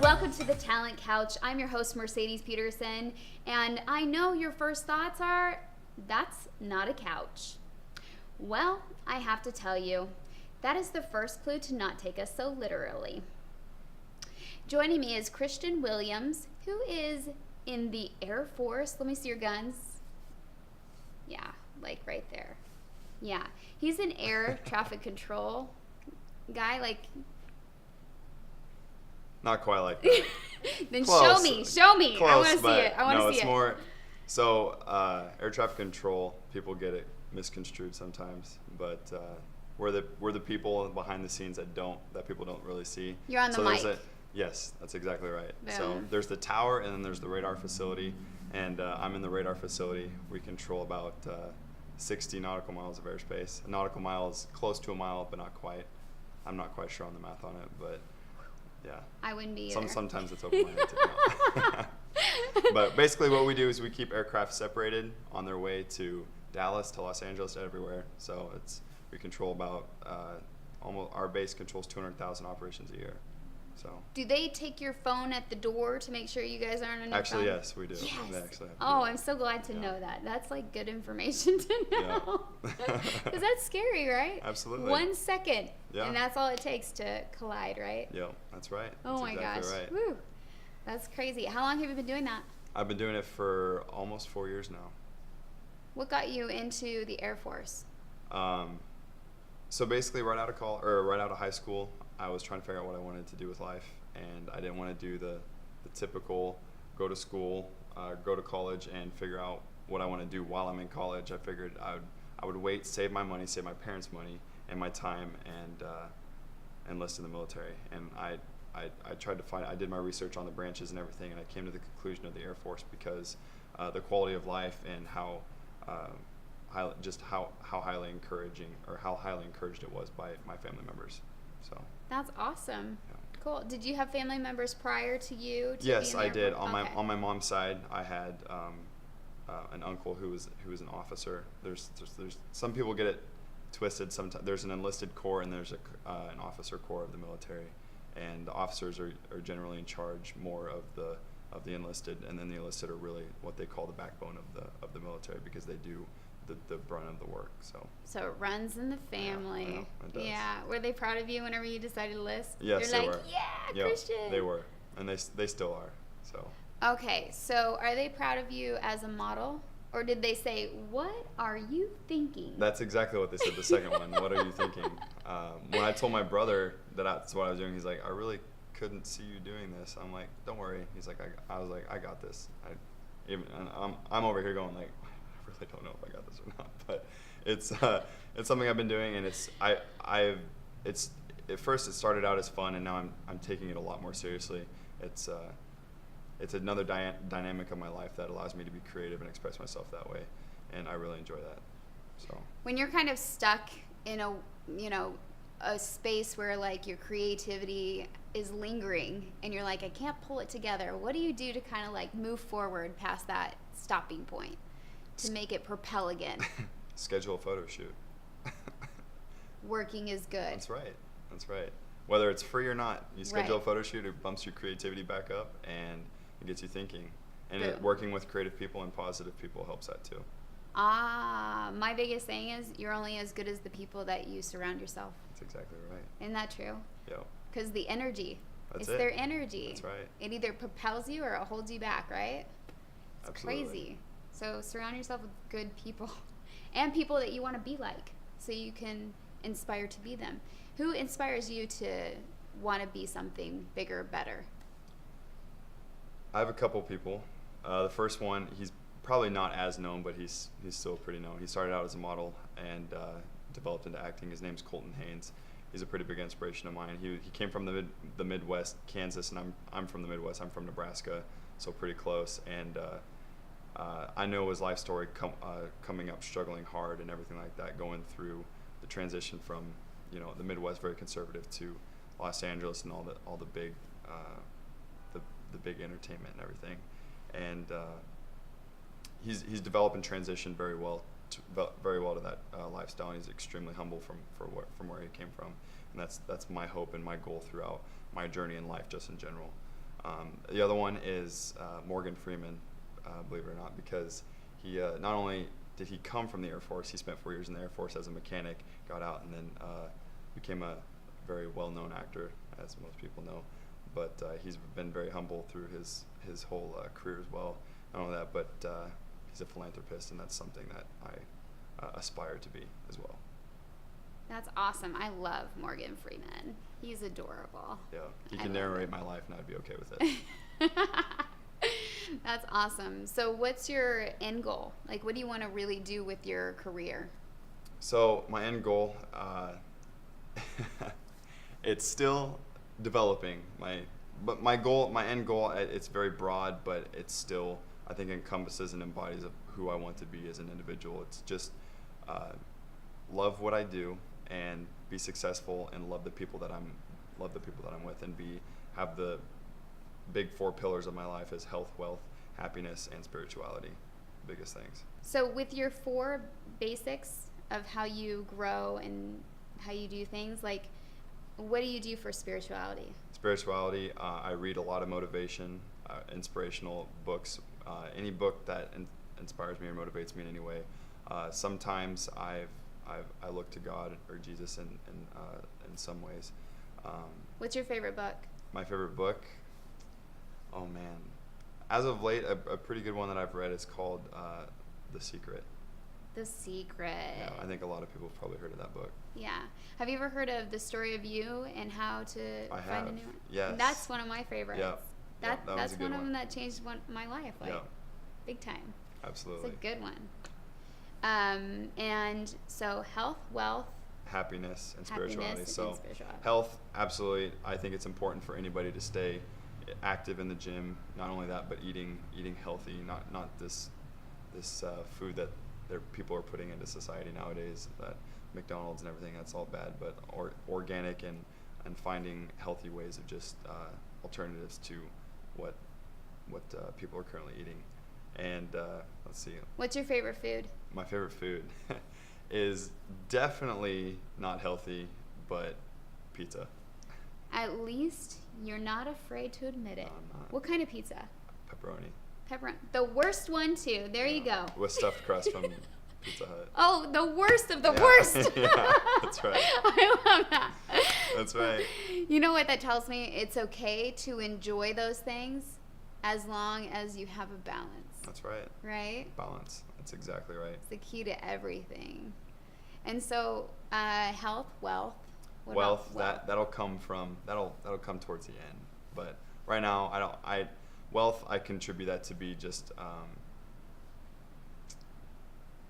Welcome to the Talent Couch. I'm your host, Mercedes Peterson, and I know your first thoughts are, that's not a couch. Well, I have to tell you, that is the first clue to not take us so literally. Joining me is Christian Williams, who is in the Air Force. Let me see your guns. Yeah, like right there. Yeah, he's an air traffic control guy, like... Not quite like that. Then Close. show me. Close, I want to see but it. I want to no, see it's it. more. So air traffic control, people get it misconstrued sometimes, but we're the people behind the scenes that people don't really see. You're on the mic. Yes, that's exactly right. Boom. So there's the tower, and then there's the radar facility, and I'm in the radar facility. We control about 60 nautical miles of airspace. A nautical mile is close to a mile, but not quite. I'm not quite sure on the math on it, but yeah. I wouldn't be either. Sometimes it's open-minded too. But basically what we do is we keep aircraft separated on their way to Dallas, to Los Angeles, to everywhere. So we control about, almost, our base controls 200,000 operations a year. So. Do they take your phone at the door to make sure you guys aren't on your Actually, phone? yes, we do. Yes. They actually have Oh, I'm so glad to know that. That's like good information to know. Because that's scary, right? Absolutely. 1 second. Yeah. And that's all it takes to collide, right? Yeah, that's right. Oh That's my exactly gosh. Right. Woo. That's crazy. How long have you been doing that? I've been doing it for almost 4 years now. What got you into the Air Force? So basically, right out of high school, I was trying to figure out what I wanted to do with life, and I didn't want to do the typical go to school, go to college, and figure out what I want to do while I'm in college. I figured I would wait, save my money, save my parents' money and my time, and enlist in the military. And I tried to find. I did my research on the branches and everything, and I came to the conclusion of the Air Force because the quality of life and how highly encouraged it was by my family members. So That's awesome. yeah. Cool. Did you have family members prior to you? Yes, be in I the did. Air Force? Okay. On my mom's side, I had an uncle who was an officer. There's some people get it twisted. Sometimes there's an enlisted corps and there's an officer corps of the military, and the officers are generally in charge more of the enlisted, and then the enlisted are really what they call the backbone of the military because they do the brunt of the work. So it runs in the family. Yeah, it does. Yeah. Were they proud of you whenever you decided to list? Yes, They're they like, were. yeah, Yep, Christian. they were, and they still are. So. Okay, so are they proud of you as a model? Or did they say, what are you thinking? That's exactly what they said, the second one. What are you thinking? When I told my brother that that's what I was doing, he's like, I really couldn't see you doing this. I'm like, don't worry. He's like, I was like, I got this. And I'm over here going like, I really don't know if I got this or not. But it's something I've been doing, and at first it started out as fun, and now I'm taking it a lot more seriously. It's another dynamic of my life that allows me to be creative and express myself that way, and I really enjoy that. So when you're kind of stuck in a space where like your creativity is lingering and you're like, I can't pull it together, what do you do to kind of like move forward past that stopping point to make it propel again? Schedule a photo shoot. Working is good. That's right. Whether it's free or not, you schedule Right. a photo shoot, it bumps your creativity back up and it gets you thinking. And Boom. working with creative people and positive people helps that too. My biggest thing is you're only as good as the people that you surround yourself. That's exactly right. Isn't that true? Yep. Because the energy. That's it's it. their energy. That's right. It either propels you or it holds you back, right? It's Absolutely. crazy. So surround yourself with good people and people that you want to be like so you can inspire to be them. Who inspires you to want to be something bigger, better? I have a couple people. The first one, he's probably not as known, but he's still pretty known. He started out as a model and developed into acting. His name's Colton Haynes. He's a pretty big inspiration of mine. He came from the Midwest, Kansas, and I'm from the Midwest. I'm from Nebraska, so pretty close. And I know his life story coming up, struggling hard and everything like that, going through the transition from the Midwest, very conservative, to Los Angeles and all the big the big entertainment and everything. And he's developed and transitioned very well to that lifestyle. And he's extremely humble from where he came from, and that's my hope and my goal throughout my journey in life, just in general. The other one is Morgan Freeman, believe it or not, because he not only did he come from the Air Force, he spent 4 years in the Air Force as a mechanic, got out, and then became a very well-known actor, as most people know. But he's been very humble through his whole career as well. Not only that, but he's a philanthropist, and that's something that I aspire to be as well. That's awesome. I love Morgan Freeman. He's adorable. Yeah, he can narrate my life, and I'd be okay with it. That's awesome. So what's your end goal? Like, what do you want to really do with your career? So my end goal, it's still developing. My end goal, it's very broad, but it's still, I think, encompasses and embodies of who I want to be as an individual. It's just love what I do and be successful and love the people that I'm with, and have the big 4 pillars of my life as health, wealth, happiness, and spirituality. Biggest things. So with your 4 basics of how you grow and how you do things, like, what do you do for spirituality? Spirituality, I read a lot of motivation, inspirational books, any book that inspires me or motivates me in any way. Sometimes I look to God or Jesus in some ways. What's your favorite book? My favorite book? Oh man, as of late, a pretty good one that I've read is called The Secret. The Secret. Yeah, I think a lot of people have probably heard of that book. Yeah. Have you ever heard of The Story of You and how to find a new one? Yes. That's one of my favorites. Yeah. That's one of them that changed my life, like, big time. Absolutely. It's a good one. And so health, wealth, happiness, and spirituality. So spirituality. Health, absolutely. I think it's important for anybody to stay active in the gym. Not only that, but eating healthy, not this food that people are putting into society nowadays, that McDonald's and everything, that's all bad, but organic and finding healthy ways of just alternatives to what people are currently eating. And let's see. What's your favorite food? My favorite food is definitely not healthy, but pizza. At least you're not afraid to admit it. No, I'm not. What kind of pizza? Pepperoni. Pepperoni. The worst one, too. There you go. With stuffed crust from Pizza Hut. Oh, the worst of the worst. Yeah, that's right. I love that. That's right. You know what that tells me? It's okay to enjoy those things as long as you have a balance. That's right. Right? Balance. That's exactly right. It's the key to everything. And so, health, wealth. Wealth, that'll come towards the end. But right now, wealth, I contribute that to be just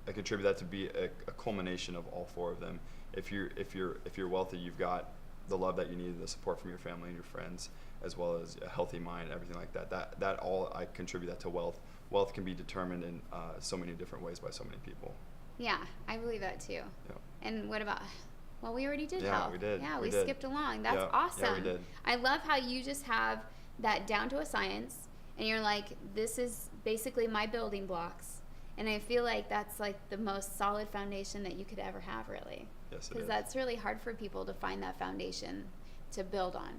I contribute that to be a culmination of all 4 of them. If you're wealthy, you've got the love that you need, the support from your family and your friends, as well as a healthy mind, everything like that. That all, I contribute that to wealth. Wealth can be determined in so many different ways by so many people. Yeah, I believe that too. Yeah. And what about? Well, we already did Yeah, health. we did. Yeah, we we did. skipped along. That's awesome. Yeah, we did. I love how you just have that down to a science, and you're like, this is basically my building blocks. And I feel like that's like the most solid foundation that you could ever have, really. Yes, it is. Because that's really hard for people to find that foundation to build on.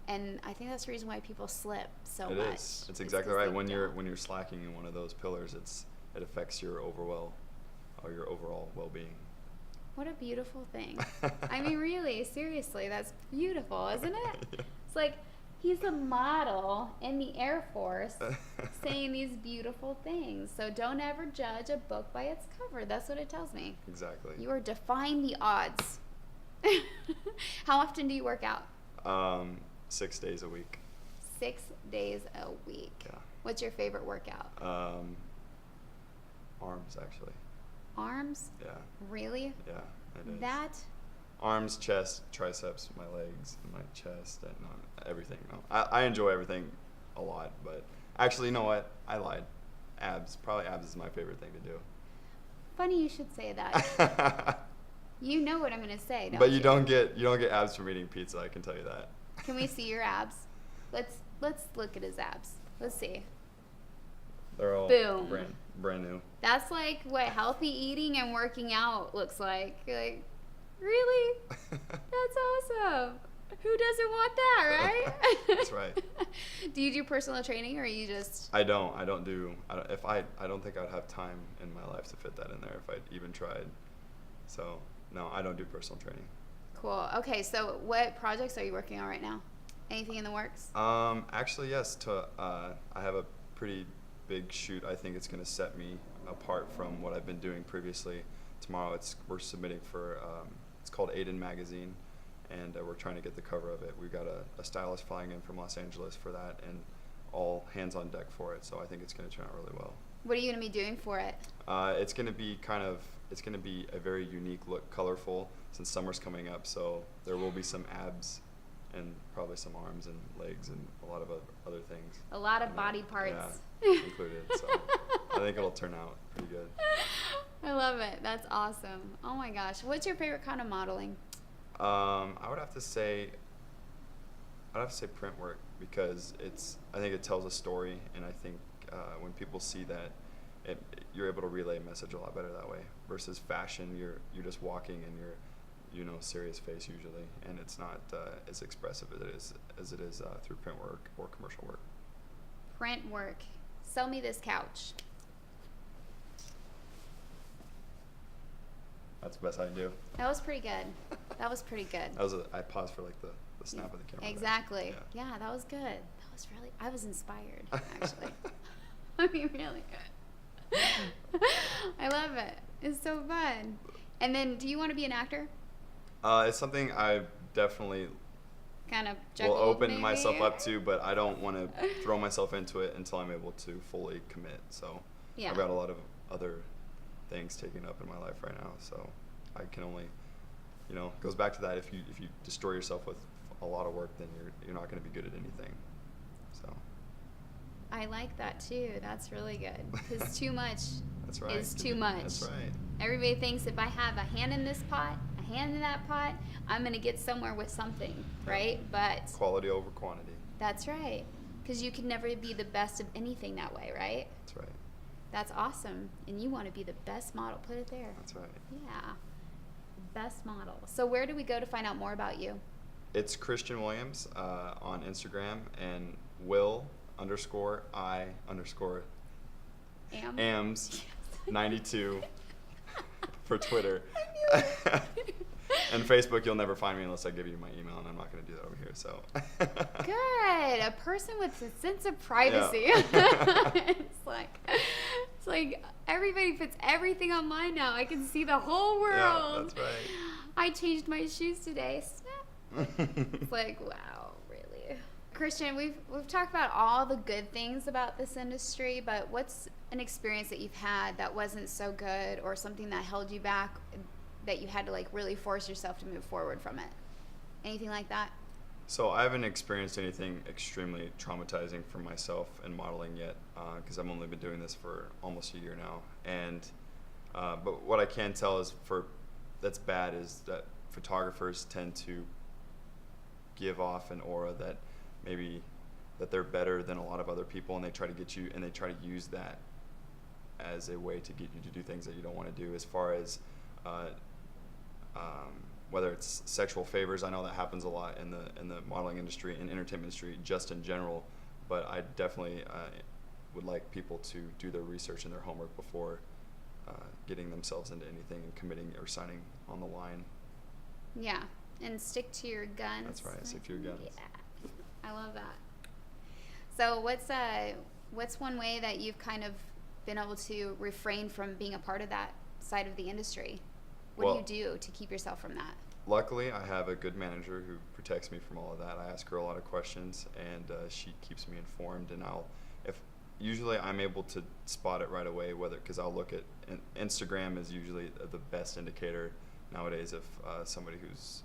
And I think that's the reason why people slip so much. It is. It's exactly right. When you're slacking in one of those pillars, it affects your overall well-being. What a beautiful thing. I mean, really, seriously, that's beautiful, isn't it? Yeah. It's like he's a model in the Air Force saying these beautiful things. So don't ever judge a book by its cover. That's what it tells me. Exactly. You are defying the odds. How often do you work out? 6 days a week. 6 days a week. Yeah. What's your favorite workout? Arms, actually. Arms? Yeah. Really? Yeah, it is. That? Arms, chest, triceps, my legs, and my chest, and everything. No, I enjoy everything a lot, but actually, you know what? I lied. Abs. Probably abs is my favorite thing to do. Funny you should say that. You know what I'm going to say, don't But you don't get abs from eating pizza, I can tell you that. Can we see your abs? Let's look at his abs. Let's see. They're all Boom. brand new. That's like what healthy eating and working out looks like. You're like, really? That's awesome. Who doesn't want that, right? That's right. Do you do personal training, or are you just? I don't do. I don't think I'd have time in my life to fit that in there if I even tried. So no, I don't do personal training. Cool. Okay, so what projects are you working on right now? Anything in the works? Actually, yes. I have a pretty big shoot. I think it's going to set me apart from what I've been doing previously. Tomorrow, we're submitting for. It's called Aiden Magazine, and we're trying to get the cover of it. We've got a stylist flying in from Los Angeles for that, and all hands on deck for it. So I think it's going to turn out really well. What are you going to be doing for it? It's going to be it's going to be a very unique look, colorful, since summer's coming up. So there will be some abs and probably some arms and legs and a lot of other things. A lot of body parts. Yeah, included. So I think it'll turn out pretty good. I love it. That's awesome. Oh my gosh. What's your favorite kind of modeling? I would have to say print work, because I think it tells a story, and I think when people see that, you're able to relay a message a lot better that way versus fashion. You're just walking and you're serious face usually, and it's not as expressive as it is through print work or commercial work. Print work. Sell me this couch. That's the best I can do. That was pretty good. That was pretty good. I paused for like the snap of the camera. Exactly. Yeah, that was good. That was really. I was inspired, actually. I mean, really good. I love it. It's so fun. And then, do you want to be an actor? It's something I definitely kind of will open myself up to, but I don't want to throw myself into it until I'm able to fully commit. So yeah. I've got a lot of other things taken up in my life right now, so I can only, it goes back to that. If you destroy yourself with a lot of work, then you're not going to be good at anything. So I like that too. That's really good, because too much that's right. is too much. That's right. Everybody thinks if I have a hand in this pot, a hand in that pot, I'm going to get somewhere with something, right? But quality over quantity. That's right, because you can never be the best of anything that way, right? That's right. That's awesome. And you want to be the best model. Put it there. That's right. Yeah. Best model. So where do we go to find out more about you? It's Christian Williams on Instagram, and Will_I_AMS 92 for Twitter. And Facebook, you'll never find me unless I give you my email, and I'm not going to do that over here. So good. A person with a sense of privacy. Yeah. It's like everybody puts everything online now. I can see the whole world. Yeah, that's right. I changed my shoes today. It's like, wow, really. Christian, we've talked about all the good things about this industry, but what's an experience that you've had that wasn't so good, or something that held you back, that you had to really force yourself to move forward from it? Anything like that? So I haven't experienced anything extremely traumatizing for myself in modeling yet, because I've only been doing this for almost a year now. And but what I can tell is that's bad is that photographers tend to give off an aura that maybe that they're better than a lot of other people, and they try to get you, and they try to use that as a way to get you to do things that you don't want to do, as far as whether it's sexual favors. I know that happens a lot in the modeling industry and entertainment industry just in general, but I definitely would like people to do their research and their homework before getting themselves into anything and committing or signing on the line. Yeah, and stick to your guns. That's right, stick to your guns. Yeah, I love that. So what's one way that you've kind of been able to refrain from being a part of that side of the industry? What do you do to keep yourself from that? Luckily, I have a good manager who protects me from all of that. I ask her a lot of questions, and she keeps me informed. And usually I'm able to spot it right away, because I'll look at Instagram is usually the best indicator nowadays of somebody who's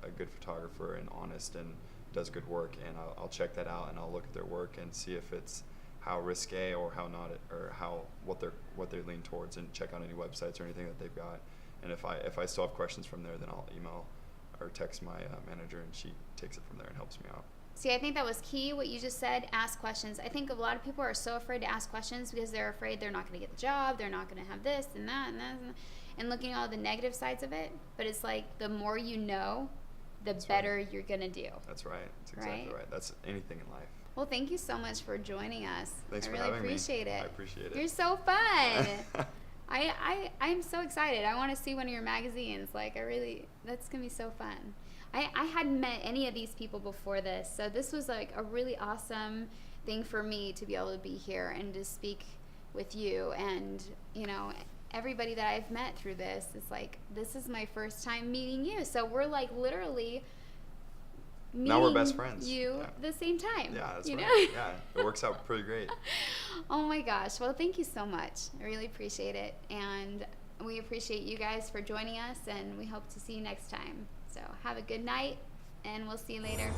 a good photographer and honest and does good work. And I'll check that out, and I'll look at their work and see if it's how risque or how not, or what they lean towards, and check out any websites or anything that they've got. And if I still have questions from there, then I'll email or text my manager, and she takes it from there and helps me out. See, I think that was key, what you just said, ask questions. I think a lot of people are so afraid to ask questions because they're afraid they're not going to get the job, they're not going to have this and that and that, and looking at all the negative sides of it. But it's like the more you know, the better you're going to do. That's right. That's exactly right. That's anything in life. Well, thank you so much for joining us. Thanks I for really having appreciate me. it. I appreciate it. You're so fun. I'm so excited. I want to see one of your magazines. Like, that's going to be so fun. I hadn't met any of these people before this, so this was like a really awesome thing for me to be able to be here and to speak with you. And, you know, everybody that I've met through this, it's like, this is my first time meeting you. So we're like literally meeting now we're best friends. You the same time. Yeah, that's you right. know? Yeah, it works out pretty great. Oh my gosh. Well, thank you so much. I really appreciate it. And we appreciate you guys for joining us, and we hope to see you next time. So have a good night, and we'll see you later.